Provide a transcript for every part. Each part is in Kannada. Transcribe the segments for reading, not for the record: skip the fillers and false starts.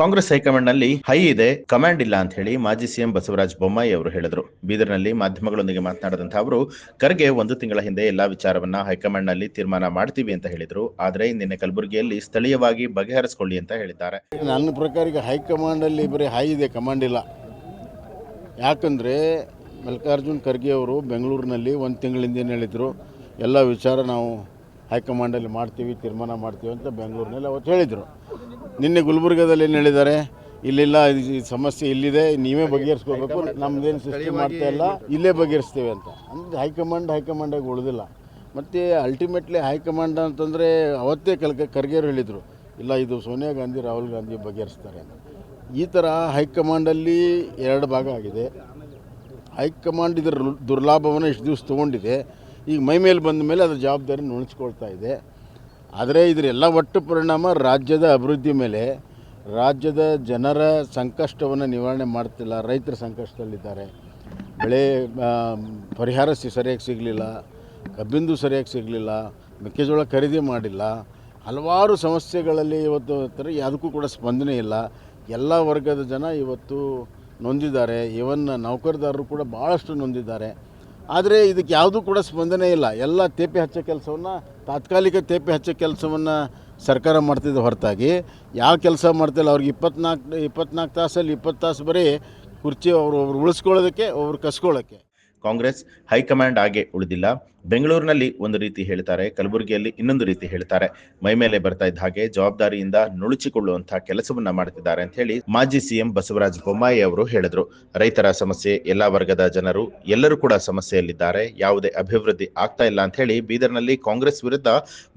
ಕಾಂಗ್ರೆಸ್ ಹೈಕಮಾಂಡ್ನಲ್ಲಿ ಹೈ ಇದೆ, ಕಮಾಂಡ್ ಇಲ್ಲ ಅಂತ ಹೇಳಿ ಮಾಜಿ ಸಿಎಂ ಬಸವರಾಜ ಬೊಮ್ಮಾಯಿ ಅವರು ಹೇಳಿದರು. ಬೀದರ್ನಲ್ಲಿ ಮಾಧ್ಯಮಗಳೊಂದಿಗೆ ಮಾತನಾಡಿದಂತಹ ಅವರು, ಖರ್ಗೆ ಒಂದು ತಿಂಗಳ ಹಿಂದೆ ಎಲ್ಲಾ ವಿಚಾರವನ್ನ ಹೈಕಮಾಂಡ್ನಲ್ಲಿ ತೀರ್ಮಾನ ಮಾಡ್ತೀವಿ ಅಂತ ಹೇಳಿದ್ರು. ಆದರೆ ನಿನ್ನೆ ಕಲಬುರಗಿಯಲ್ಲಿ ಸ್ಥಳೀಯವಾಗಿ ಬಗೆಹರಿಸಿಕೊಳ್ಳಿ ಅಂತ ಹೇಳಿದ್ದಾರೆ. ನನ್ನ ಪ್ರಕಾರ ಈಗ ಹೈಕಮಾಂಡಲ್ಲಿ ಬರೀ ಹೈ ಇದೆ, ಕಮಾಂಡ್ ಇಲ್ಲ. ಯಾಕಂದರೆ ಮಲ್ಲಿಕಾರ್ಜುನ್ ಖರ್ಗೆ ಅವರು ಬೆಂಗಳೂರಿನಲ್ಲಿ ಒಂದು ತಿಂಗಳಿಂದ ಏನು ಹೇಳಿದರು, ಎಲ್ಲ ವಿಚಾರ ನಾವು ಹೈಕಮಾಂಡಲ್ಲಿ ಮಾಡ್ತೀವಿ, ತೀರ್ಮಾನ ಮಾಡ್ತೀವಿ ಅಂತ ಬೆಂಗಳೂರಿನಲ್ಲಿ ಅವತ್ತು ಹೇಳಿದರು. ನಿನ್ನೆ ಗುಲ್ಬರ್ಗದಲ್ಲಿ ಏನು ಹೇಳಿದ್ದಾರೆ, ಇಲ್ಲಿಲ್ಲ, ಈ ಸಮಸ್ಯೆ ಇಲ್ಲಿದೆ, ನೀವೇ ಬಗೆಹರಿಸ್ಕೋಬೇಕು, ನಮ್ಮದೇನು ಸೃಷ್ಟಿ ಮಾಡ್ತಾ ಇಲ್ಲ, ಇಲ್ಲೇ ಬಗೆಹರಿಸ್ತೀವಿ ಅಂತ. ಅಂದರೆ ಹೈಕಮಾಂಡಾಗಿ ಉಳಿದಿಲ್ಲ. ಮತ್ತು ಅಲ್ಟಿಮೇಟ್ಲಿ ಹೈಕಮಾಂಡ್ ಅಂತಂದರೆ ಅವತ್ತೇ ಖರ್ಗೆಯವರು ಹೇಳಿದರು, ಇಲ್ಲ ಇದು ಸೋನಿಯಾ ಗಾಂಧಿ ರಾಹುಲ್ ಗಾಂಧಿ ಬಗೆಹರಿಸ್ತಾರೆ ಅಂತ. ಈ ಥರ ಹೈಕಮಾಂಡಲ್ಲಿ ಎರಡು ಭಾಗ ಆಗಿದೆ. ಹೈಕಮಾಂಡ್ ಇದರ ದುರ್ಲಾಭವನ್ನು ಇಷ್ಟು ದಿವಸ ತೊಗೊಂಡಿದೆ. ಈಗ ಮೈ ಮೇಲೆ ಬಂದ ಮೇಲೆ ಅದರ ಜವಾಬ್ದಾರಿ ನುಣಿಸ್ಕೊಳ್ತಾ ಇದೆ. ಆದರೆ ಇದರೆಲ್ಲ ಒಟ್ಟು ಪರಿಣಾಮ ರಾಜ್ಯದ ಅಭಿವೃದ್ಧಿ ಮೇಲೆ, ರಾಜ್ಯದ ಜನರ ಸಂಕಷ್ಟವನ್ನು ನಿವಾರಣೆ ಮಾಡ್ತಿಲ್ಲ. ರೈತರ ಸಂಕಷ್ಟದಲ್ಲಿದ್ದಾರೆ, ಬೆಳೆ ಪರಿಹಾರ ಸರಿಯಾಗಿ ಸಿಗಲಿಲ್ಲ, ಕಬ್ಬಿಂದು ಸರಿಯಾಗಿ ಸಿಗಲಿಲ್ಲ, ಮೆಕ್ಕೆಜೋಳ ಖರೀದಿ ಮಾಡಿಲ್ಲ, ಹಲವಾರು ಸಮಸ್ಯೆಗಳಲ್ಲಿ ಇವತ್ತು ಯಾವುದಕ್ಕೂ ಕೂಡ ಸ್ಪಂದನೆ ಇಲ್ಲ. ಎಲ್ಲ ವರ್ಗದ ಜನ ಇವತ್ತು ನೊಂದಿದ್ದಾರೆ. ಇವನ್ ನೌಕರದಾರರು ಕೂಡ ಭಾಳಷ್ಟು ನೊಂದಿದ್ದಾರೆ. ಆದರೆ ಇದಕ್ಕೆ ಯಾವುದೂ ಕೂಡ ಸ್ಪಂದನೆ ಇಲ್ಲ. ಎಲ್ಲ ತೇಪೆ ಹಚ್ಚೋ ಕೆಲಸವನ್ನು, ತಾತ್ಕಾಲಿಕ ತೇಪೆ ಹಚ್ಚೋ ಕೆಲಸವನ್ನು ಸರ್ಕಾರ ಮಾಡ್ತಿದ್ದ ಹೊರತಾಗಿ ಯಾವ ಕೆಲಸ ಮಾಡ್ತಿಲ್ಲ. ಅವ್ರಿಗೆ 24 ತಾಸಲ್ಲಿ 20 ತಾಸು ಬರೀ ಕುರ್ಚಿ ಅವರು ಉಳಿಸ್ಕೊಳ್ಳೋದಕ್ಕೆ, ಒಬ್ರು ಕಸ್ಕೊಳ್ಳೋಕ್ಕೆ. ಕಾಂಗ್ರೆಸ್ ಹೈಕಮಾಂಡ್ ಆಗಿ ಉಳಿದಿಲ್ಲ. ಬೆಂಗಳೂರಿನಲ್ಲಿ ಒಂದು ರೀತಿ ಹೇಳ್ತಾರೆ, ಕಲಬುರಗಿಯಲ್ಲಿ ಇನ್ನೊಂದು ರೀತಿ ಹೇಳ್ತಾರೆ. ಮೈ ಮೇಲೆ ಬರ್ತಾ ಇದ್ದ ಹಾಗೆ ಜವಾಬ್ದಾರಿಯಿಂದ ನುಣುಚಿಕೊಳ್ಳುವಂತಹ ಕೆಲಸವನ್ನ ಮಾಡ್ತಿದ್ದಾರೆ ಅಂತ ಹೇಳಿ ಮಾಜಿ ಸಿಎಂ ಬಸವರಾಜ ಬೊಮ್ಮಾಯಿ ಅವರು ಹೇಳಿದ್ರು. ರೈತರ ಸಮಸ್ಯೆ, ಎಲ್ಲಾ ವರ್ಗದ ಜನರು ಎಲ್ಲರೂ ಕೂಡ ಸಮಸ್ಯೆಯಲ್ಲಿದ್ದಾರೆ, ಯಾವುದೇ ಅಭಿವೃದ್ಧಿ ಆಗ್ತಾ ಇಲ್ಲ ಅಂತ ಹೇಳಿ ಬೀದರ್ನಲ್ಲಿ ಕಾಂಗ್ರೆಸ್ ವಿರುದ್ಧ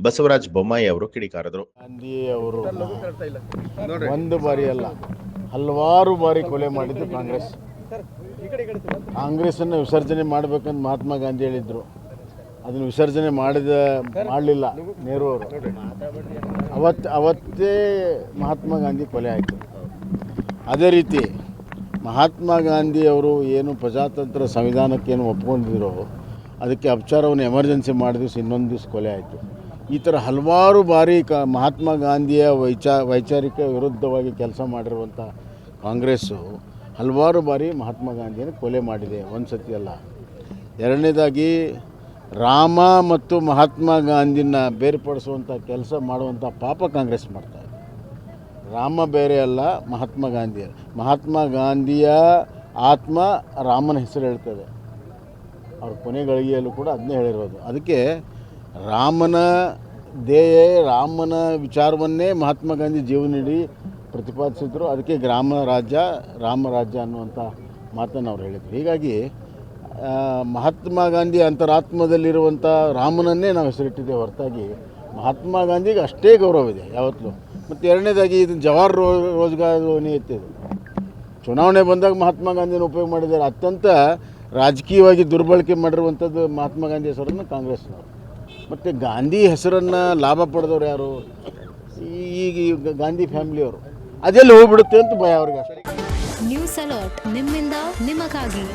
ಬಸವರಾಜ ಬೊಮ್ಮಾಯಿ ಅವರು ಕಿಡಿಕಾರಿದ್ರು. ಗಾಂಧಿ ಅವರು ಒಂದು ಬಾರಿ ಅಲ್ಲ, ಹಲವಾರು ಬಾರಿ ಕೊಲೆ ಮಾಡಿದ್ದು ಕಾಂಗ್ರೆಸ್ಸನ್ನು ವಿಸರ್ಜನೆ ಮಾಡಬೇಕಂತ ಮಹಾತ್ಮ ಗಾಂಧಿ ಹೇಳಿದರು. ಅದನ್ನು ವಿಸರ್ಜನೆ ಮಾಡಲಿಲ್ಲ ನೆಹರು ಅವರು. ಅವತ್ತೇ ಮಹಾತ್ಮ ಗಾಂಧಿ ಕೊಲೆ ಆಯಿತು. ಅದೇ ರೀತಿ ಮಹಾತ್ಮ ಗಾಂಧಿಯವರು ಏನು ಪ್ರಜಾತಂತ್ರ ಸಂವಿಧಾನಕ್ಕೇನು ಒಪ್ಕೊಂಡಿದ್ರು, ಅದಕ್ಕೆ ಅಪಚಾರವನ್ನು ಎಮರ್ಜೆನ್ಸಿ ಮಾಡಿದ ದಿವಸ ಇನ್ನೊಂದು ದಿವಸ ಕೊಲೆ ಆಯಿತು. ಈ ಥರ ಹಲವಾರು ಬಾರಿ ಮಹಾತ್ಮ ಗಾಂಧಿಯ ವೈಚಾರಿಕ ವಿರುದ್ಧವಾಗಿ ಕೆಲಸ ಮಾಡಿರುವಂಥ ಕಾಂಗ್ರೆಸ್ಸು ಹಲವಾರು ಬಾರಿ ಮಹಾತ್ಮ ಗಾಂಧಿಯನ್ನು ಕೊಲೆ ಮಾಡಿದೆ, ಒಂದು ಸತಿ ಅಲ್ಲ. ಎರಡನೇದಾಗಿ ರಾಮ ಮತ್ತು ಮಹಾತ್ಮ ಗಾಂಧಿನ ಬೇರ್ಪಡಿಸುವಂಥ ಕೆಲಸ ಮಾಡುವಂಥ ಪಾಪ ಕಾಂಗ್ರೆಸ್ ಮಾಡ್ತಾರೆ. ರಾಮ ಬೇರೆ ಅಲ್ಲ, ಮಹಾತ್ಮ ಗಾಂಧಿಯ ಆತ್ಮ ರಾಮನ ಹೆಸರು ಹೇಳ್ತದೆ. ಅವ್ರ ಕೊನೆ ಗಳಿಗೆಯಲ್ಲೂ ಕೂಡ ಅದನ್ನೇ ಹೇಳಿರೋದು. ಅದಕ್ಕೆ ರಾಮನ ರಾಮನ ವಿಚಾರವನ್ನೇ ಮಹಾತ್ಮ ಗಾಂಧಿ ಜೀವನಡಿ ಪ್ರತಿಪಾದಿಸಿದ್ರು. ಅದಕ್ಕೆ ರಾಮರಾಜ್ಯ ಅನ್ನುವಂಥ ಮಾತನ್ನು ಅವ್ರು ಹೇಳಿದರು. ಹೀಗಾಗಿ ಮಹಾತ್ಮ ಗಾಂಧಿ ಅಂತರಾತ್ಮದಲ್ಲಿರುವಂಥ ರಾಮನನ್ನೇ ನಾವು ಹೆಸರಿಟ್ಟಿದ್ದೇವೆ ಹೊರತಾಗಿ ಮಹಾತ್ಮ ಗಾಂಧಿಗೆ ಅಷ್ಟೇ ಗೌರವ ಇದೆ ಯಾವತ್ತೂ. ಮತ್ತು ಎರಡನೇದಾಗಿ ಇದನ್ನು ಜವಾಹರ್ ರೋಜ್ಗಾರ್ ಯೋಜನೆ ಚುನಾವಣೆ ಬಂದಾಗ ಮಹಾತ್ಮ ಗಾಂಧಿನ ಉಪಯೋಗ ಮಾಡಿದ್ದಾರೆ. ಅತ್ಯಂತ ರಾಜಕೀಯವಾಗಿ ದುರ್ಬಳಕೆ ಮಾಡಿರುವಂಥದ್ದು ಮಹಾತ್ಮ ಗಾಂಧಿ ಹೆಸರನ್ನು ಕಾಂಗ್ರೆಸ್ನವರು. ಮತ್ತು ಗಾಂಧಿ ಹೆಸರನ್ನು ಲಾಭ ಪಡೆದವ್ರು ಯಾರು? ಈಗ ಗಾಂಧಿ ಫ್ಯಾಮಿಲಿಯವರು. ಅದೆಲ್ಲ ಹೋಗ್ಬಿಡುತ್ತೆ ಅಂತ ಭಯ ಅವ್ರಿಗೆ. ನ್ಯೂಸ್ ಅಲರ್ಟ್, ನಿಮ್ಮಿಂದ ನಿಮಗಾಗಿ.